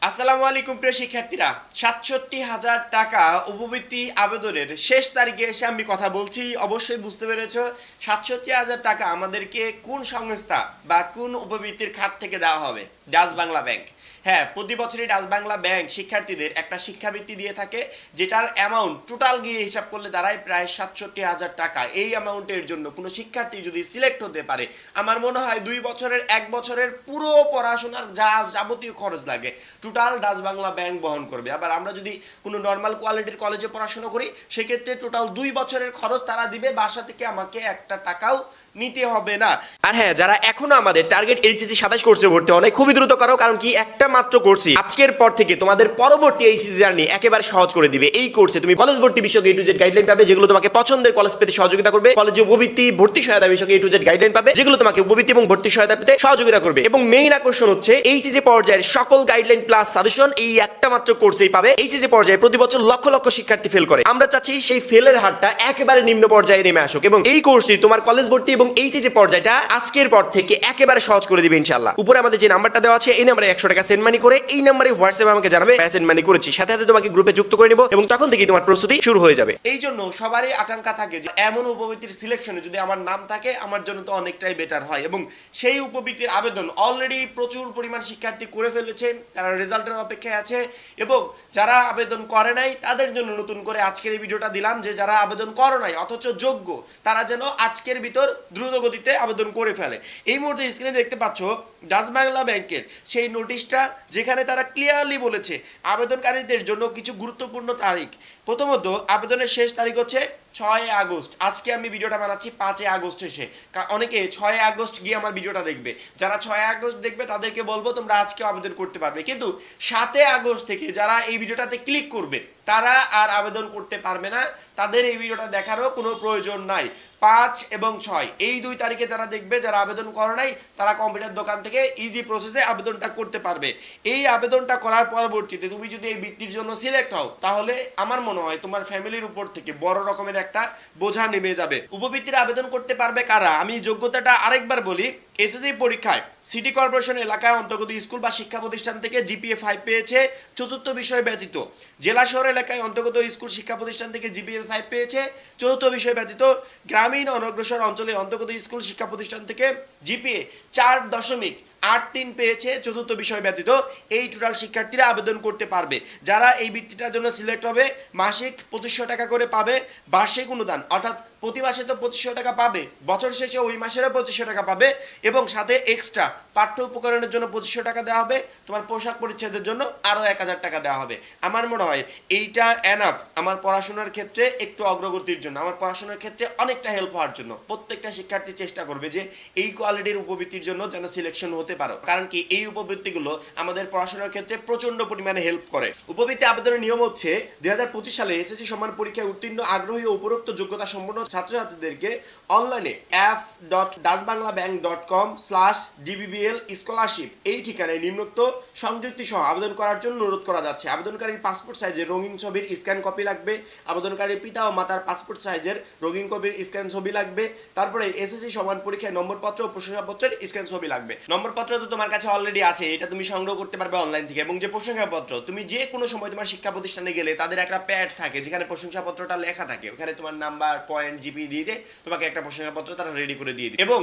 আসসালামু আলাইকুম প্রিয় শিক্ষার্থীরা, ৬৭,০০০ টাকা উপবৃত্তি আবেদনের শেষ তারিখে এসে আমি কথা বলছি। অবশ্যই বুঝতে পেরেছো ৬৭,০০০ টাকা আমাদেরকে কোন সংস্থা বা কোন উপবৃত্তির খাত থেকে দেওয়া হবে? Dutch Bangla bank. হ্যাঁ, প্রতি বছরই ডাচ বাংলা ব্যাংক শিক্ষার্থীদের একটা শিক্ষাবৃত্তি দিয়ে থাকে, যেটার অ্যামাউন্ট টোটাল গিয়ে হিসাব করলে দাঁড়ায় প্রায় ৬৭,০০০ টাকা। এই অ্যামাউন্টের জন্য কোনো শিক্ষার্থী যদি সিলেক্ট হতে পারে, আমার মনে হয় 2 বছরের 1 বছরের পুরো পড়াশোনার যা যাবতীয় খরচ লাগে টোটাল ডাচ বাংলা ব্যাংক বহন করবে। আবার আমরা যদি কোনো নর্মাল কোয়ালিটির কলেজে পড়াশোনা করি, সেক্ষেত্রে টোটাল 2 বছরের খরচ তারা দিবে, বাসা থেকে আমাকে একটা টাকাও নিতে হবে না। আর হ্যাঁ, যারা এখনো আমাদের টার্গেট এইচএসসি 27 কোর্সে ভর্তি হন, খুবই দ্রুত করো, কারণ কি একটা মাত্র কোর্সই আজকের পর থেকে তোমাদের পরবর্তী এইচএসসি জার্নি একেবারে সহজ করে দিবে। এই কোর্সে তুমি কলেজ ভর্তি বিষয়ক A to Z গাইডলাইন পাবে, যেগুলো তোমাকে পছন্দের কলেজ পেতে সহযোগিতা করবে। কলেজে উপবৃত্তি ভর্তি সহায়তা বিষয়ক A to Z গাইডলাইন পাবে, যেগুলো তোমাকে উপবৃত্তি এবং ভর্তি সহায়তা পেতে সহযোগিতা করবে। এবং মেইন আকর্ষণ হচ্ছে এইচএসসি পর্যায়ের সকল গাইডলাইন প্লাস সাজেশন এই একটা মাত্র কোর্সেই পাবে। এইচএসসি পর্যায়ে প্রতি বছর লক্ষ লক্ষ শিক্ষার্থী ফেল করে, আমরা চাচ্ছি সেই ফেলের হারটা একেবারে নিম্ন পর্যায়ে নেমে আসুক, এবং এই কোর্সটি তোমার কলেজ ভর্তি এবং এইচএসসি পর্যায়টা আজকের পর থেকে একেবারে সহজ করে দিবে ইনশাআল্লাহ। উপরে আমাদের যে নাম্বারটা দেওয়া আছে, এই নাম্বারে 100 টাকা সেন্ড মানি করে এই নাম্বারে হোয়াটসঅ্যাপে আমাকে জানাবে সেন্ড মানি করেছি, সাথে সাথে তোমাকে গ্রুপে যুক্ত করে নিব, এবং তখন থেকেই তোমার প্রস্তুতি শুরু হয়ে যাবে। এই জন্য সবারই আকাঙ্ক্ষা থাকে যে এমন উপবৃত্তির সিলেকশনে যদি আমার নাম থাকে, আমার জন্য তো অনেকটাই বেটার হয়। এবং সেই উপবৃত্তির আবেদন অলরেডি প্রচুর পরিমাণ শিক্ষার্থী করে ফেলেছেন, তারা রেজাল্টের অপেক্ষায় আছে। এবং যারা আবেদন করে নাই তাদের জন্য নতুন করে আজকের এই ভিডিওটা দিলাম, যে যারা আবেদন করে নাই অথচ যোগ্য, তারা যেন আজকের ভিতর দ্রুত গতিতে আবেদন করে ফেলে। এই মুহূর্তে স্ক্রিনে দেখতে পাচ্ছ ডাচ বাংলা ব্যাংকের সেই নোটিশটা, যেখানে তারা ক্লিয়ারলি বলেছে আবেদনকারীদের জন্য কিছু গুরুত্বপূর্ণ তারিখ। প্রথমত, আবেদনের শেষ তারিখ হচ্ছে 6 আগস্ট। আজকে আমি ভিডিওটা বানাচ্ছি 5 আগস্ট এসে, অনেকে 6 আগস্ট গিয়ে আমার ভিডিওটা দেখবে। যারা 6 আগস্ট দেখবে তাদেরকে বলবো তোমরা আজকে আবেদন করতে পারবে, কিন্তু 7 আগস্ট থেকে যারা এই ভিডিওটাতে ক্লিক করবে তারা আর আবেদন করতে পারবে না, তাদের এই ভিডিওটা দেখারও কোনো প্রয়োজন নাই। 5 এবং 6 এই 2 তারিখে যারা দেখবে, যারা আবেদন করে নাই, তারা কম্পিউটার দোকান থেকে ইজি প্রসেসে আবেদনটা করতে পারবে। এই আবেদনটা করার পরবর্তীতে তুমি যদি এই বৃত্তির জন্য সিলেক্ট হও, তাহলে আমার মনে হয় তোমার ফ্যামিলির উপর থেকে বড় রকমের একটা বোঝা নেমে যাবে। উপবৃত্তির আবেদন করতে পারবে কারা? আমি যোগ্যতাটা আরেকবার বলি। এসএসসি পরীক্ষায় সিটি কর্পোরেশন এলাকায় অন্তর্গত স্কুল বা শিক্ষা প্রতিষ্ঠান থেকে জিপিএ 5 পেয়েছে চতুর্থ বিষয় ব্যতীত, জেলা শহর এলাকায় অন্তর্গত স্কুল শিক্ষা প্রতিষ্ঠান থেকে জিপিএ 5 পেয়েছে চতুর্থ বিষয় ব্যতীত, গ্রামীণ অনগ্রসর অঞ্চলের অন্তর্গত স্কুল শিক্ষা প্রতিষ্ঠান থেকে জিপিএ 4.83 পেয়েছে চতুর্থ বিষয় ব্যতীত, এই টোটাল শিক্ষার্থীরা আবেদন করতে পারবে। যারা এই বৃত্তিটার জন্য সিলেক্ট হবে, মাসিক 2500 টাকা করে পাবে বার্ষিক অনুদান, অর্থাৎ প্রতি মাসে তো 2500 টাকা পাবে, বছর শেষে ওই মাসেরও 2500 টাকা পাবে, এবং সাথে এক্সট্রা পাঠ্য উপকরণের জন্য 2500 টাকা দেওয়া হবে, তোমার পোশাক পরিচ্ছদের জন্য আরও 1000 টাকা দেওয়া হবে। আমার মনে হয় এইটা এনাফ আমার পড়াশোনার ক্ষেত্রে একটু অগ্রগতির জন্য, আমার পড়াশোনার ক্ষেত্রে অনেকটা হেল্প হওয়ার জন্য। প্রত্যেকটা শিক্ষার্থী চেষ্টা করবে যে এই কোয়ালিটির উপবৃত্তির জন্য যেন সিলেকশন হতে পারো, কারণ কি এই উপবৃত্তিগুলো আমাদের পড়াশোনার ক্ষেত্রে প্রচন্ড পরিমাণে হেল্প করে। উপবৃত্তি আবেদনের নিয়ম হচ্ছে 2025 সালে এসএসসি সমান পরীক্ষায় উত্তীর্ণ আগ্রহী ও উপরোক্ত যোগ্যতা সম্পন্ন ছাত্রছাত্রীদেরকে অনলাইনে f.dachbanglabank.com/dbbl স্কলারশিপ এই ঠিকানায় নিম্নোক্ত সংযুক্তি সহ আবেদন করার জন্য অনুরোধ করা যাচ্ছে। আবেদনকারীর পাসপোর্ট সাইজের রঙিন ছবির স্ক্যান কপি লাগবে, আবেদনকারীর পিতা ও মাতার পাসপোর্ট সাইজের রঙিন কপির স্ক্যান ছবি লাগবে, তারপরে এসএসসি সমান পরীক্ষায় নম্বরপত্র ও প্রশংসাপত্রের স্ক্যান ছবি লাগবে। নম্বরপত্র তো তোমার কাছে অলরেডি আছে, এটা তুমি সংগ্রহ করতে পারবে অনলাইন থেকে। এবং যে প্রশংসাপত্র, তুমি যে কোনো সময় তোমার শিক্ষা প্রতিষ্ঠানে গেলে তাদের একটা প্যাড থাকে যেখানে প্রশংসাপত্রটা লেখা থাকে, ওখানে তোমার নাম্বার, পয়েন্ট, জিপি দিয়ে তোমাকে একটা প্রশংসাপত্র তারা রেডি করে দিয়ে দিবে। এবং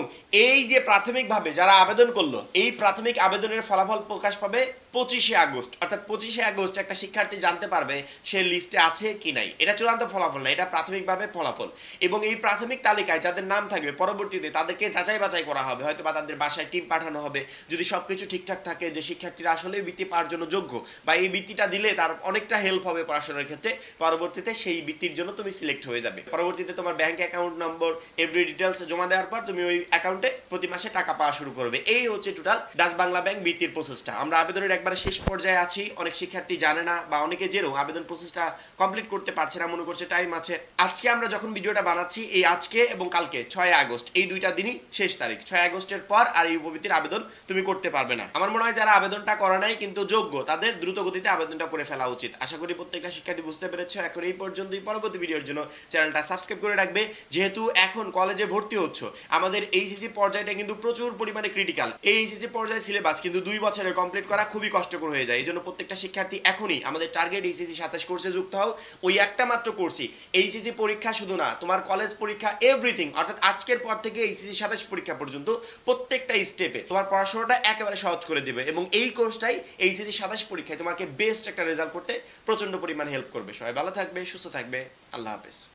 এই যে প্রাথমিকভাবে যারা আবেদন করলো, এই প্রাথমিক আবেদনের ফলাফল প্রকাশ পাবে 25 আগস্ট, অর্থাৎ 25 আগস্ট একটা শিক্ষার্থী জানতে পারবে সে লিস্টে আছে কি নাই। এটা চূড়ান্ত ফলাফল না, এটা প্রাথমিকভাবে ফলাফল। এবং এই প্রাথমিক তালিকায় যাদের নাম থাকবে, পরবর্তীতে তাদেরকে যাচাই বাছাই করা হবে, হয়তো বা তাদের বাসায় টিম পাঠানো হবে। যদি সবকিছু ঠিকঠাক থাকে, যে শিক্ষার্থীরা আসলে বৃত্তি পাওয়ার জন্য যোগ্য, বা এই বৃত্তিটা দিলে তার অনেকটা হেল্প হবে পড়াশোনার ক্ষেত্রে, পরবর্তীতে সেই বৃত্তির জন্য তুমি সিলেক্ট হয়ে যাবে। পরবর্তীতে তোমার bank account number, every details জমা দেওয়ার পর তুমি ওই অ্যাকাউন্টে প্রতি মাসে টাকা পাওয়া শুরু করবে। এই হচ্ছে টোটাল ডাচ বাংলা ব্যাংক বৃত্তির প্রসেসটা। আমরা আবেদনের একবারে শেষ পর্যায়ে আছি, অনেক শিক্ষার্থী জানে না, বা অনেকে জেনেও আবেদন প্রসেসটা কমপ্লিট করতে পারছে না, মনে করছে টাইম আছে। আজকে আমরা যখন ভিডিওটা বানাচ্ছি, এই আজকে এবং কালকে 6 আগস্ট এই 2টা দিনই শেষ তারিখ। 6 আগস্টের পর আর এই উপবৃত্তির আবেদন তুমি করতে পারবে না। আমার মনে হয় যারা আবেদনটা করে নাই কিন্তু যোগ্য, তাদের দ্রুত গতিতে আবেদনটা করে ফেলা উচিত। আশা করি প্রত্যেকটা শিক্ষার্থী বুঝতে পেরেছো। এখন এই পর্যন্তই, পরবর্তী ভিডিওর জন্য চ্যানেলটা সাবস্ক্রাইব করে রাখবে। যেহেতু এখন কলেজে ভর্তি হচ্ছ, আমাদের এইচএসসি পর্যায়টা কিন্তু প্রচুর পরিমাণে ক্রিটিক্যাল। এই এইচএসসি পর্যায়ে সিলেবাস কিন্তু 2 বছরে কমপ্লিট করা খুবই কষ্টকর হয়ে যায়। এই জন্য প্রত্যেকটা শিক্ষার্থী এখনই আমাদের টার্গেট এইচএসসি 27 কোর্সে যুক্ত হও। ওই একটা মাত্র কোর্সই, এইচএসসি পরীক্ষা শুধু না, তোমার কলেজ পরীক্ষা এভরিথিং, অর্থাৎ আজকের পর থেকে এইচএসসি 27 পরীক্ষা পর্যন্ত প্রত্যেকটা স্টেপে তোমার পড়াশোনাটা একেবারে সহজ করে দেবে, এবং এই কোর্সটাই এইচএসসি 27 পরীক্ষায় তোমাকে বেস্ট একটা রেজাল্ট করতে প্রচন্ড পরিমাণ হেল্প করবে। সবাই ভালো থাকবে, সুস্থ থাকবে, আল্লাহ হাফেজ।